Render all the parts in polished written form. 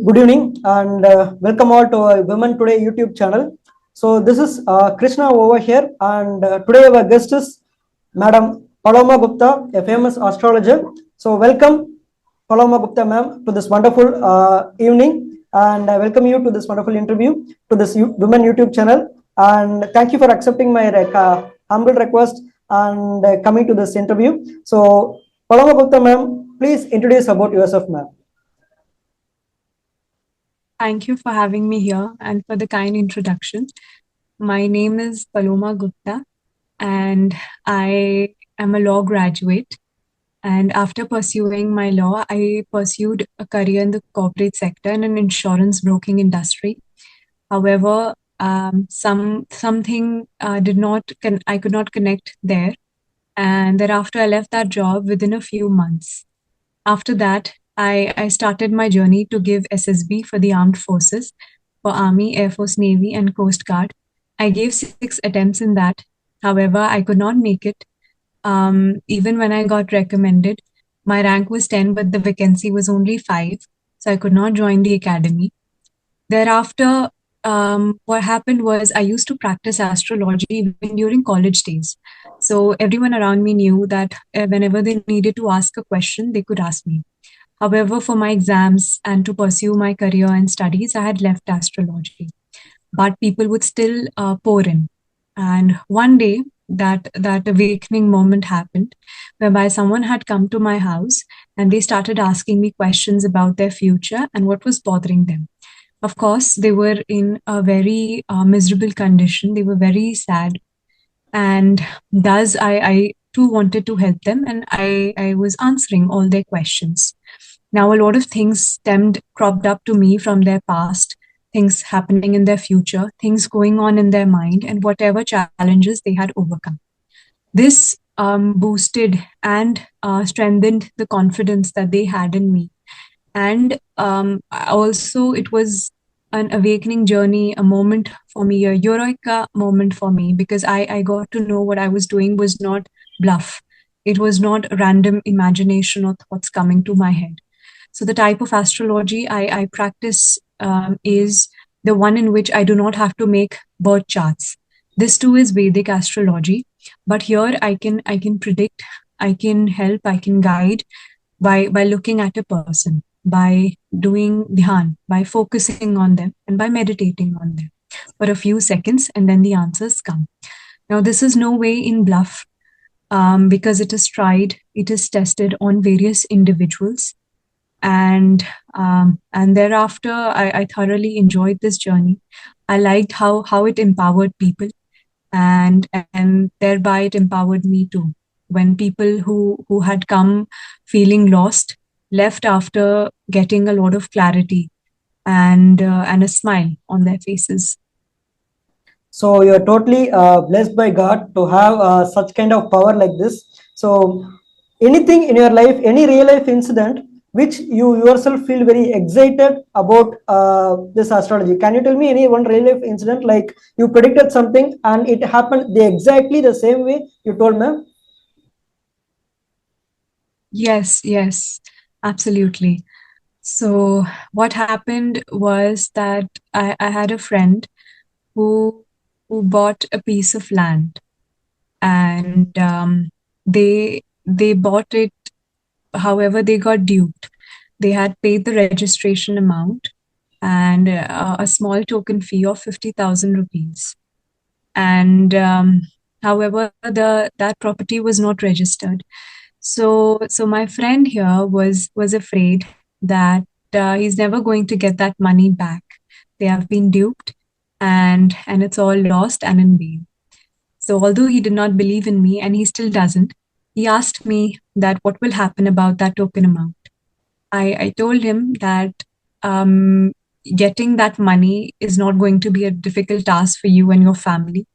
Good evening and welcome all to our Women Today YouTube channel. So this is Krishna over here, and today our guest is Madam Paloma Gupta, a famous astrologer. So welcome Paloma Gupta ma'am to this wonderful evening, and I welcome you to this wonderful interview to this Women YouTube channel. And thank you for accepting my humble request and coming to this interview. So Paloma Gupta ma'am, please introduce about yourself ma'am. Thank you for having me here and for the kind introduction. My name is Paloma Gupta, and I am a law graduate. And after pursuing my law, I pursued a career in the corporate sector in an insurance broking industry. However, something I could not connect there, and thereafter I left that job within a few months. After that, I started my journey to give SSB for the armed forces, for Army, Air Force, Navy, and Coast Guard. I gave 6 attempts in that. However, I could not make it. Even when I got recommended, my rank was 10, but the vacancy was only 5. So I could not join the academy. Thereafter, what happened was I used to practice astrology even during college days. So everyone around me knew that whenever they needed to ask a question, they could ask me. However, for my exams and to pursue my career and studies, I had left astrology. But people would still pour in. And one day, that awakening moment happened, whereby someone had come to my house and they started asking me questions about their future and what was bothering them. Of course, they were in a very miserable condition. They were very sad. And thus, I too wanted to help them, and I was answering all their questions. Now, a lot of things cropped up to me from their past, things happening in their future, things going on in their mind, and whatever challenges they had overcome. This boosted and strengthened the confidence that they had in me. And also, it was an awakening journey, a moment for me, a eureka moment for me, because I got to know what I was doing was not bluff. It was not random imagination or thoughts coming to my head. So the type of astrology I practice is the one in which I do not have to make birth charts. This too is Vedic astrology, but here I can predict, I can help, I can guide by looking at a person, by doing dhyan, by focusing on them, and by meditating on them for a few seconds, and then the answers come. Now, this is no way in bluff, because it is tried, it is tested on various individuals, and thereafter I thoroughly enjoyed this journey. I liked how it empowered people, and thereby it empowered me too. When people who had come feeling lost left after getting a lot of clarity and a smile on their faces. So you're totally blessed by God to have such kind of power like this. So anything in your life, any real life incident which you yourself feel very excited about this astrology. Can you tell me any one real life incident like you predicted something and it happened exactly the same way you told me? Yes, absolutely. So what happened was that I had a friend who who bought a piece of land, and they bought it. However, they got duped. They had paid the registration amount and a small token fee of 50,000 rupees. And however, that property was not registered. So my friend here was afraid that he's never going to get that money back. They have been duped, and it's all lost and in vain. So although he did not believe in me, and he still doesn't, he asked me that what will happen about that token amount. I told him that um, getting that money is not going to be a difficult task for you and your family.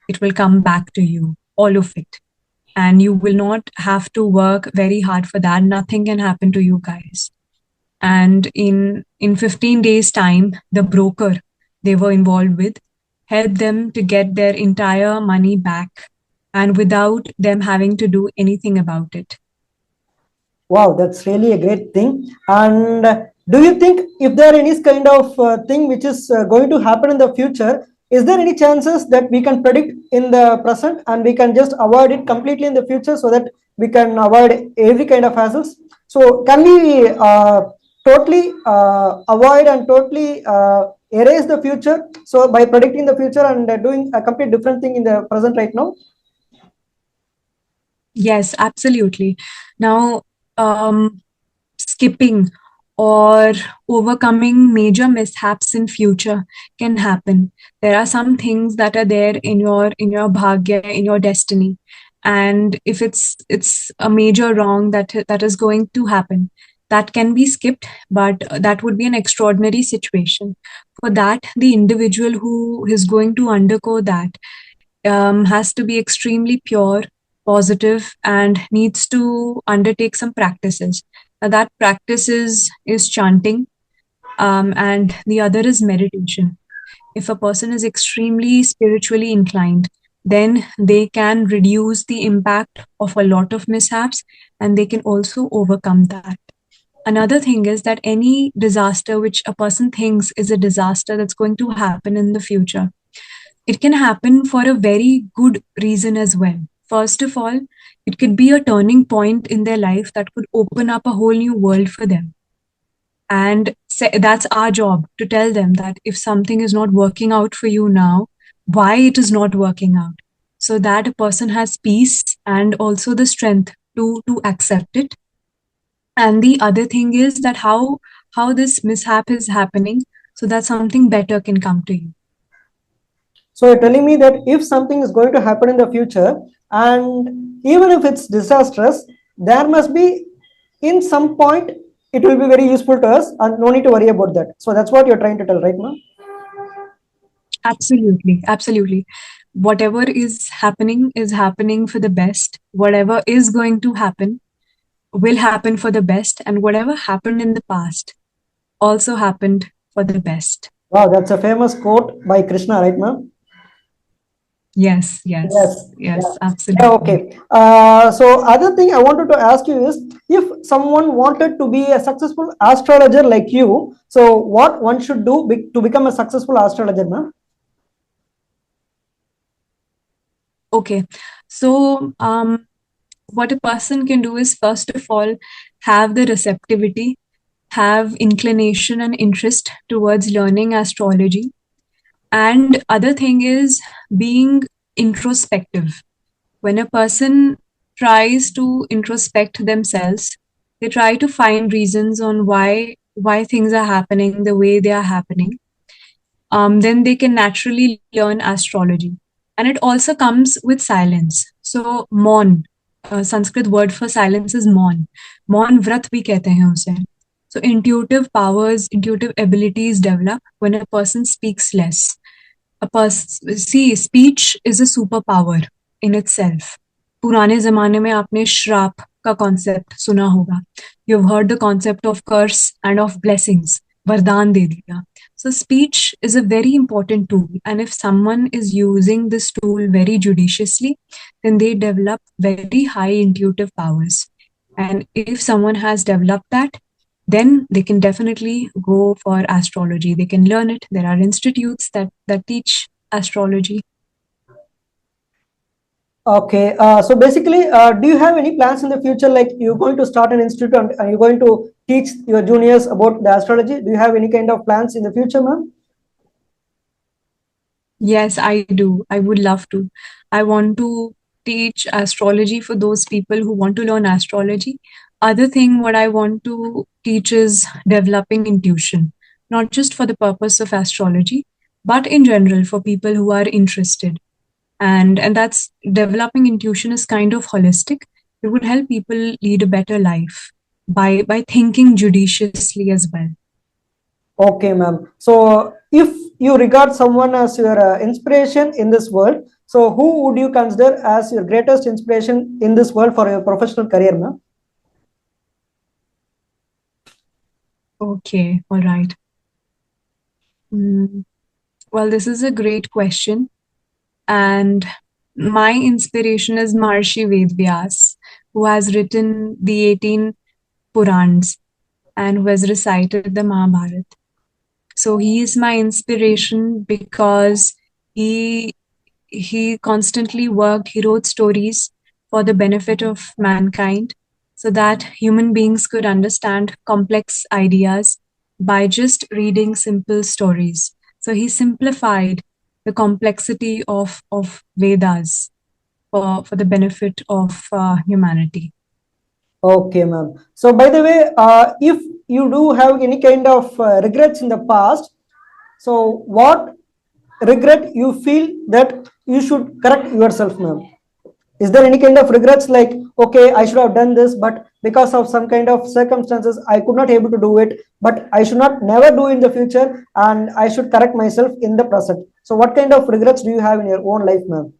It will come back to you, all of it. And you will not have to work very hard for that. Nothing can happen to you guys. And in 15 days' time, the broker they were involved with helped them to get their entire money back, and without them having to do anything about it. Wow, that's really a great thing. And do you think if there is kind of thing which is going to happen in the future, is there any chances that we can predict in the present and we can just avoid it completely in the future so that we can avoid every kind of hassles? So can we totally avoid and totally erase the future, so by predicting the future and doing a complete different thing in the present right now? Yes, absolutely. Now, skipping or overcoming major mishaps in future can happen. There are some things that are there in your bhagya, in your destiny, and if it's a major wrong that is going to happen, that can be skipped, but that would be an extraordinary situation. For that, the individual who is going to undergo that has to be extremely pure, positive, and needs to undertake some practices. Now, that practice is chanting, and the other is meditation. If a person is extremely spiritually inclined, then they can reduce the impact of a lot of mishaps and they can also overcome that. Another thing is that any disaster which a person thinks is a disaster that's going to happen in the future, it can happen for a very good reason as well. First of all, it could be a turning point in their life that could open up a whole new world for them. And that's our job to tell them that if something is not working out for you now, why it is not working out. So that a person has peace and also the strength to accept it. And the other thing is that how this mishap is happening so that something better can come to you. So you're telling me that if something is going to happen in the future, and even if it's disastrous, there must be in some point it will be very useful to us, and no need to worry about that. So that's what you're trying to tell, right, ma'am? Absolutely, absolutely. Whatever is happening for the best. Whatever is going to happen will happen for the best, and whatever happened in the past also happened for the best. Wow, that's a famous quote by Krishna, right, ma'am? Yes, Yes, yes, yeah. yes, Yeah, absolutely. okay. So other thing I wanted to ask you is, if someone wanted to be a successful astrologer like you, so what one should do to become a successful astrologer, ma'am? Okay. So, what a person can do is, first of all, have the receptivity, have inclination and interest towards learning astrology. And other thing is being introspective. When a person tries to introspect themselves, they try to find reasons on why things are happening the way they are happening. Then they can naturally learn astrology. And it also comes with silence. So, maun, Sanskrit word for silence is maun. Maun vrat bhi kehte hain use. So, intuitive powers, intuitive abilities develop when a person speaks less. See, speech is a superpower in itself. पुराने जमाने में आपने श्राप का concept सुना होगा. You've heard the concept of curse and of blessings. वरदान दे दिया. So speech is a very important tool, and if someone is using this tool very judiciously, then they develop very high intuitive powers. And if someone has developed that, then they can definitely go for astrology. They can learn it. There are institutes that teach astrology. Okay, so basically, do you have any plans in the future? Like you're going to start an institute and you're going to teach your juniors about the astrology? Do you have any kind of plans in the future, ma'am? Yes, I do. I would love to. I want to teach astrology for those people who want to learn astrology. Other thing, what I want to teach is developing intuition, not just for the purpose of astrology, but in general for people who are interested. And that's developing intuition is kind of holistic. It would help people lead a better life by thinking judiciously as well. Okay, ma'am. So if you regard someone as your inspiration in this world, so who would you consider as your greatest inspiration in this world for your professional career, ma'am? Okay, all right. Well, this is a great question. And my inspiration is Maharishi Vedvyas, who has written the 18 Purans. and who has recited the Mahabharata. So he is my inspiration because he he constantly worked, he wrote stories for the benefit of mankind so that human beings could understand complex ideas by just reading simple stories. So he simplified the complexity of Vedas for the benefit of humanity. Okay, ma'am. So, by the way, if you do have any kind of regrets in the past, so what regret you feel that you should correct yourself, ma'am? Is there any kind of regrets like, okay, I should have done this, but because of some kind of circumstances, I could not able to do it, but I should not never do in the future, and I should correct myself in the present. So, what kind of regrets do you have in your own life, ma'am?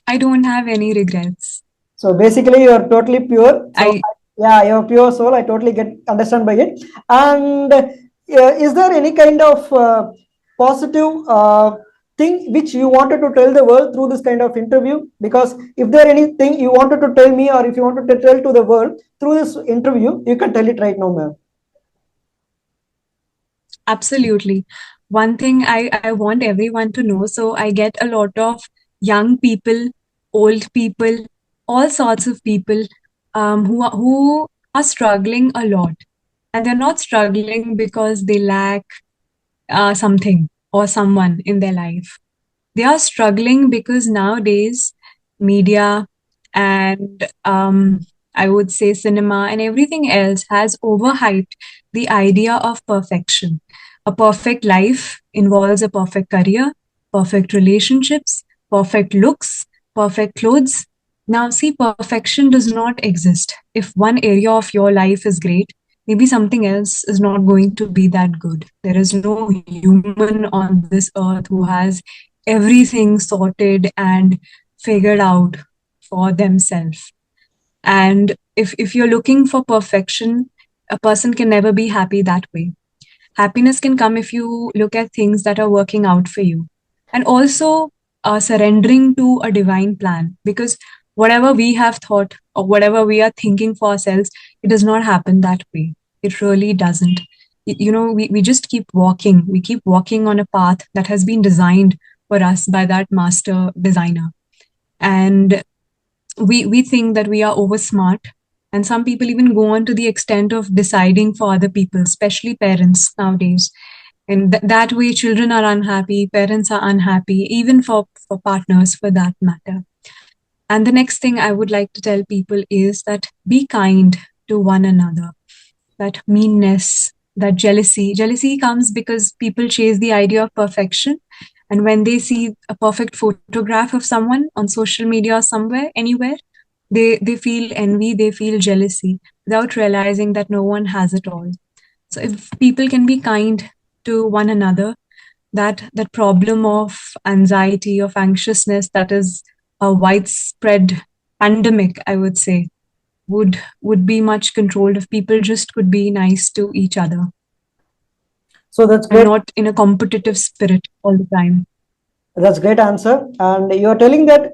I don't have any regrets. So basically, you are totally pure. So I yeah, you're pure soul. I totally get understand by it. And is there any kind of positive thing which you wanted to tell the world through this kind of interview? Because if there anything you wanted to tell me, or if you wanted to tell to the world through this interview, you can tell it right now, ma'am. Absolutely. One thing I want everyone to know. So I get a lot of young people, old people, all sorts of people who are struggling a lot. And they're not struggling because they lack something or someone in their life. They are struggling because nowadays media and I would say cinema and everything else has overhyped the idea of perfection. A perfect life involves a perfect career, perfect relationships, perfect looks, perfect clothes. Now, see, perfection does not exist. If one area of your life is great, maybe something else is not going to be that good. There is no human on this earth who has everything sorted and figured out for themselves. And if you're looking for perfection, a person can never be happy that way. Happiness can come if you look at things that are working out for you. And also surrendering to a divine plan, because whatever we have thought or whatever we are thinking for ourselves, it does not happen that way. It really doesn't. We just keep walking. We keep walking on a path that has been designed for us by that master designer. And we think that we are over smart, and some people even go on to the extent of deciding for other people, especially parents nowadays. And that way children are unhappy, parents are unhappy, even for partners for that matter. And the next thing I would like to tell people is that be kind to one another. That meanness, that jealousy comes because people chase the idea of perfection. And when they see a perfect photograph of someone on social media or somewhere, anywhere, they feel envy, they feel jealousy, without realizing that no one has it all. So if people can be kind to one another, that problem of anxiety, of anxiousness, that is a widespread pandemic, I would say, would be much controlled if people just could be nice to each other So that's and great. not in a competitive spirit all the time. That's great answer. And you are telling that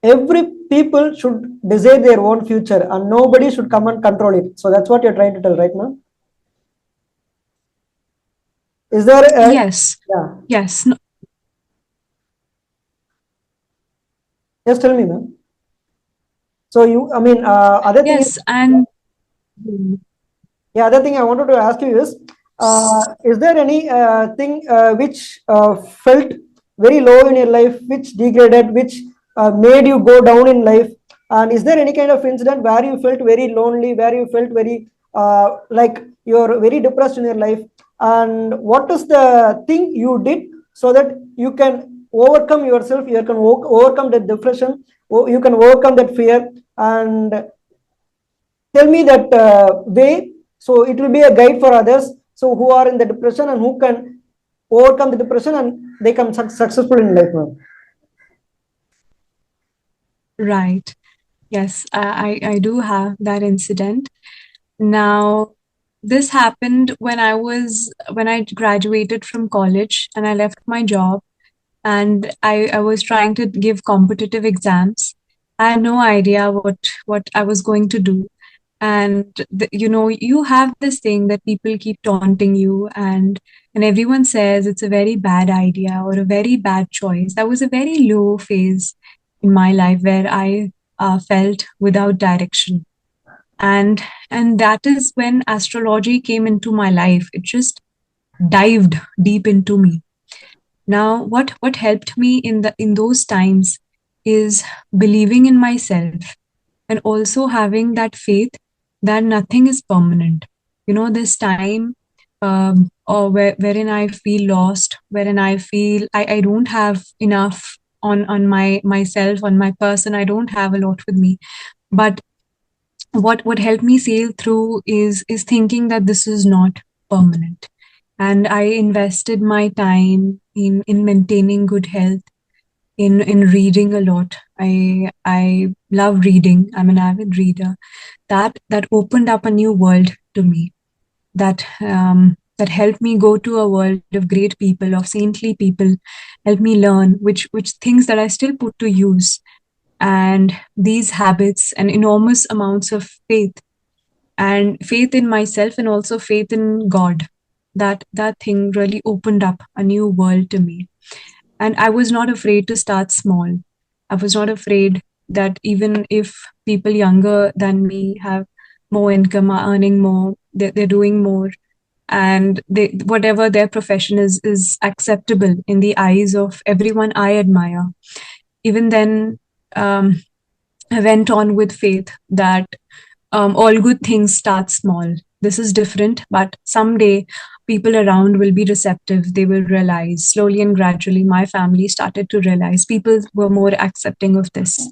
every people should decide their own future, and nobody should come and control it. So that's what you're trying to tell right now. Is there a, Yes, yeah, yes, no, just tell me, ma'am. So you, I mean, other thing is, yes, and yeah, other thing I wanted to ask you is there any thing which felt very low in your life, which degraded, which made you go down in life? And is there any kind of incident where you felt very lonely, where you felt very like you're very depressed in your life? And what is the thing you did so that you can overcome yourself, you can overcome that depression, you can overcome that fear, and tell me that way, so it will be a guide for others, so who are in the depression and who can overcome the depression and they come successful in life, ma'am. right. Yes, I do have that incident. Now, this happened when I graduated from college and I left my job, and I was trying to give competitive exams. I had no idea what I was going to do. And you have this thing that people keep taunting you, and everyone says it's a very bad idea or a very bad choice. That was a very low phase in my life where I felt without direction, and that is when astrology came into my life. It just dived deep into me. Now, what helped me in those times is believing in myself, and also having that faith that nothing is permanent. This time, or wherein I feel lost, wherein I feel I don't have enough on myself, on my person. I don't have a lot with me. But what helped me sail through is thinking that this is not permanent. And I invested my time in maintaining good health, in reading a lot. I love reading. I'm an avid reader. That opened up a new world to me. That helped me go to a world of great people, of saintly people, helped me learn which things that I still put to use. And these habits and enormous amounts of faith in myself, and also faith in God, that thing really opened up a new world to me. And I was not afraid to start small. I was not afraid that even if people younger than me have more income, are earning more, they're doing more, and whatever their profession is acceptable in the eyes of everyone I admire. Even then, I went on with faith that all good things start small. This is different, but someday people around will be receptive. They will realize slowly and gradually. My family started to realize people were more accepting of this.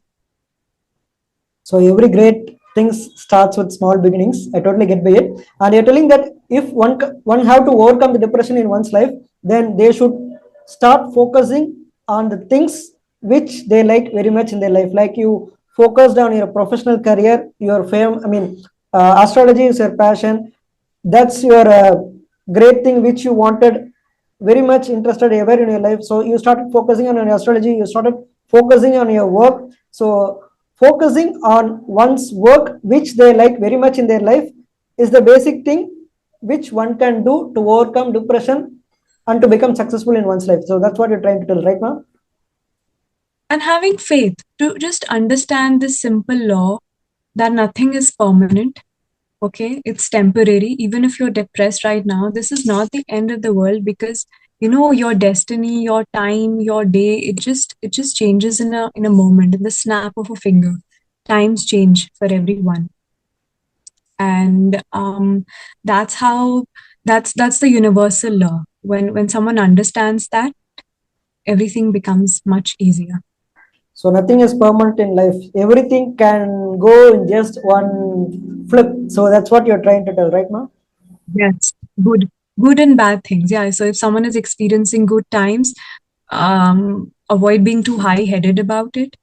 So every great things starts with small beginnings. I totally get by it. And you're telling that if one have to overcome the depression in one's life, then they should start focusing on the things which they like very much in their life. Like you focused on your professional career, your fame. I mean, astrology is your passion. That's your great thing which you wanted very much interested ever in your life. So you started focusing on your astrology. You started focusing on your work. So focusing on one's work which they like very much in their life is the basic thing which one can do to overcome depression and to become successful in one's life. So that's what you're trying to tell right now. And having faith to just understand this simple law that nothing is permanent. Okay, it's temporary. Even if you're depressed right now, this is not the end of the world, because your destiny, your time, your day, it just changes in a moment, in the snap of a finger. Times change for everyone. And that's how that's the universal law. When someone understands that, everything becomes much easier. So nothing is permanent in life. Everything can go in just one flip. So that's what you're trying to tell right now. Yes, good and bad things. Yeah. So if someone is experiencing good times, avoid being too high-headed about it.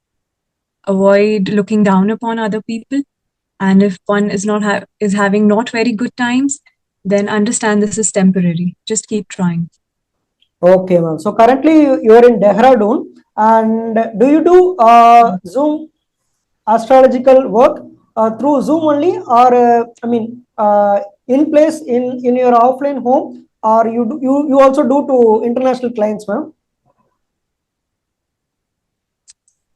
Avoid looking down upon other people. And if one is having not very good times, then understand this is temporary. Just keep trying. Okay, ma'am. So currently you are in Dehradun, and do you do Zoom astrological work through Zoom only, or I mean, in place in your offline home, or you also do to international clients, ma'am?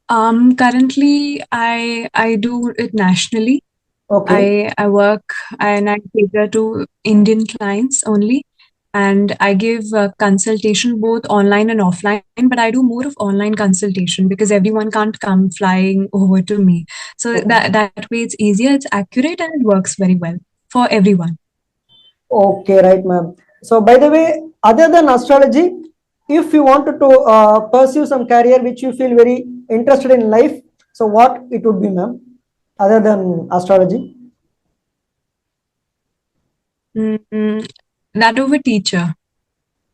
Currently, I do it nationally. Okay. I work and I cater to Indian clients only, and I give consultation both online and offline. But I do more of online consultation because everyone can't come flying over to me. So Okay. that way it's easier, it's accurate, and it works very well for everyone. Okay, right, ma'am. So, by the way, other than astrology, if you wanted to pursue some career which you feel very interested in life, so what it would be, ma'am, other than astrology? Mm, that of a teacher.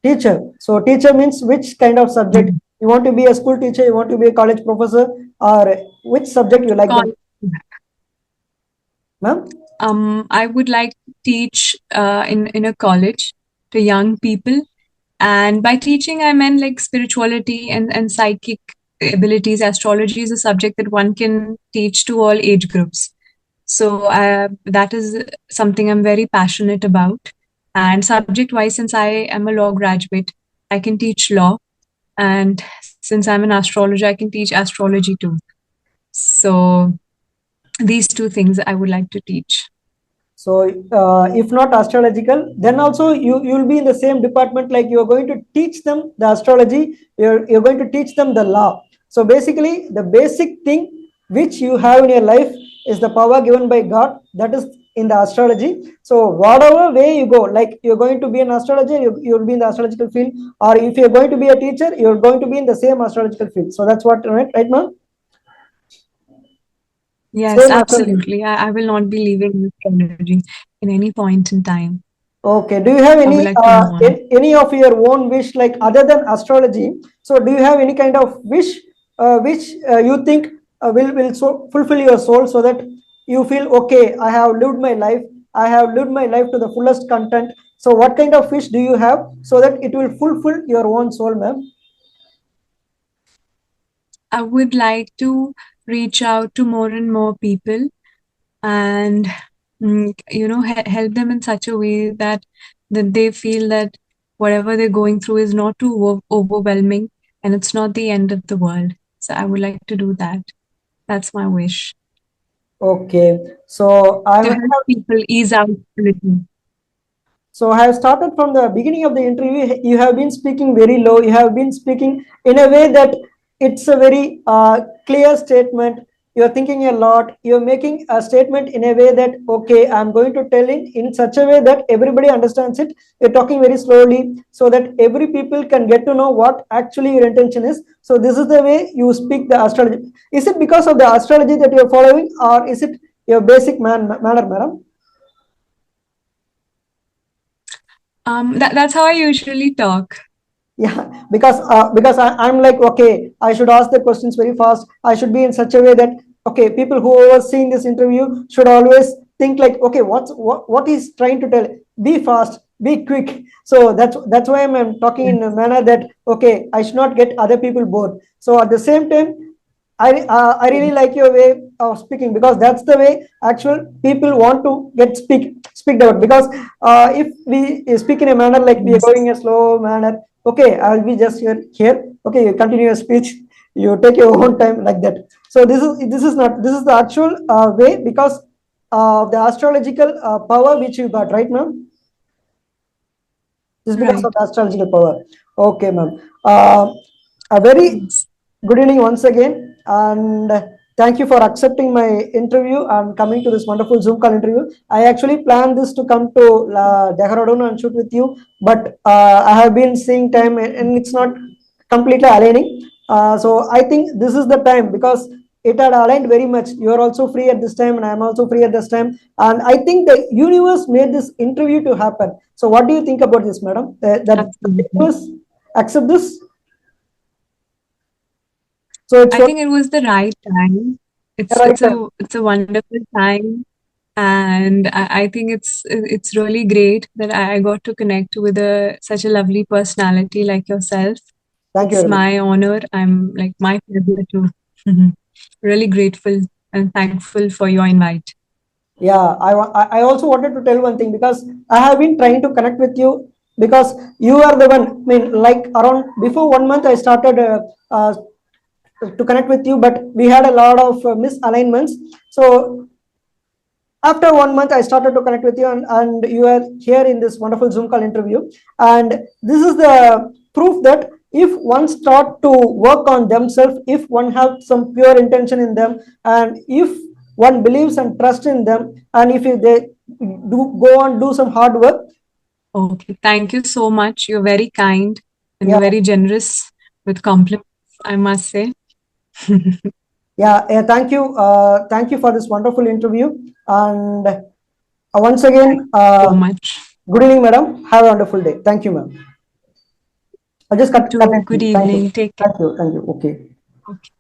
Teacher. So, teacher means which kind of subject? You want to be a school teacher, you want to be a college professor, or which subject you like them, Call- ma'am? I would like to teach in a college to young people. And by teaching, I meant like spirituality and psychic abilities. Astrology is a subject that one can teach to all age groups. So that is something I'm very passionate about. And subject wise, since I am a law graduate, I can teach law. And since I'm an astrologer, I can teach astrology too. So these two things I would like to teach. So if not astrological, then also you'll be in the same department, like you're going to teach them the astrology, you're going to teach them the law. So basically the basic thing which you have in your life is the power given by God, that is in the astrology. So whatever way you go, like you're going to be an astrologer, you'll be in the astrological field, or if you're going to be a teacher, you're going to be in the same astrological field. So that's what, right ma'am? Yes, Same astrology. absolutely. I will not be leaving astrology in any point in time. Okay. Do you have I would any like to move on. any of your own wish, like other than astrology? So, do you have any kind of wish which you think will fulfill your soul, so that you feel okay? I have lived my life. I have lived my life to the fullest content. So, what kind of wish do you have so that it will fulfill your own soul, ma'am? I would like to reach out to more and more people and help them in such a way that they feel that whatever they're going through is not too overwhelming and it's not the end of the world. So I would like to do that. That's my wish. Okay. So, I To will. help people ease out a little. So I have started from the beginning of the interview. You have been speaking very low. You have been speaking in a way that it's a very clear statement. You're thinking a lot. You're making a statement in a way that, okay, I'm going to tell it in such a way that everybody understands it. You're talking very slowly so that every people can get to know what actually your intention is. So this is the way you speak the astrology. Is it because of the astrology that you're following, or is it your basic manner, madam? That's how I usually talk. Yeah, because I'm like, okay, I should ask the questions very fast. I should be in such a way that, okay, people who are seeing this interview should always think like, okay, what he's trying to tell. Be fast, be quick. So that's why I'm talking Yes. in a manner that, okay, I should not get other people bored. So at the same time, I really Yes. like your way of speaking, because that's the way actual people want to get speak out. Because if we speak in a manner like we are Yes. going a slow manner, okay, I'll be just here. Okay, you continue your speech. You take your own time, like that. So this is the actual way, because of the astrological power which you got, right, ma'am? This is because of Right. the astrological power. Okay, ma'am. A very Yes. good evening once again, and thank you for accepting my interview and coming to this wonderful Zoom call interview. I actually planned this to come to Dehradun and shoot with you, but I have been seeing time, and it's not completely aligning. So I think this is the time, because it had aligned very much. You are also free at this time, and I am also free at this time. And I think the universe made this interview to happen. So what do you think about this, madam? That the Absolutely. universe accept this? So it's I think it was the right time. It's right it's time. a wonderful time, and I think it's really great that I got to connect with such a lovely personality like yourself. Thank you It's very much. my honor. I'm like my pleasure to really grateful and thankful for your invite. Yeah, I also wanted to tell one thing, because I have been trying to connect with you, because you are the one. I mean, like around before 1 month, I started to connect with you, but we had a lot of misalignments. So after 1 month, I started to connect with you, and you are here in this wonderful Zoom call interview. And this is the proof that if one start to work on themselves, if one have some pure intention in them, and if one believes and trust in them, and if they do go on do some hard work. Okay, thank you so much. You're very kind and Yeah, you're very generous with compliments, I must say. thank you for this wonderful interview. And once Thank again, you so much. good evening, madam. Have a wonderful day. Thank you, ma'am. I'll just You cut too. it. Good Thank you. evening. Take care. Thank you. Thank you. Okay. Okay.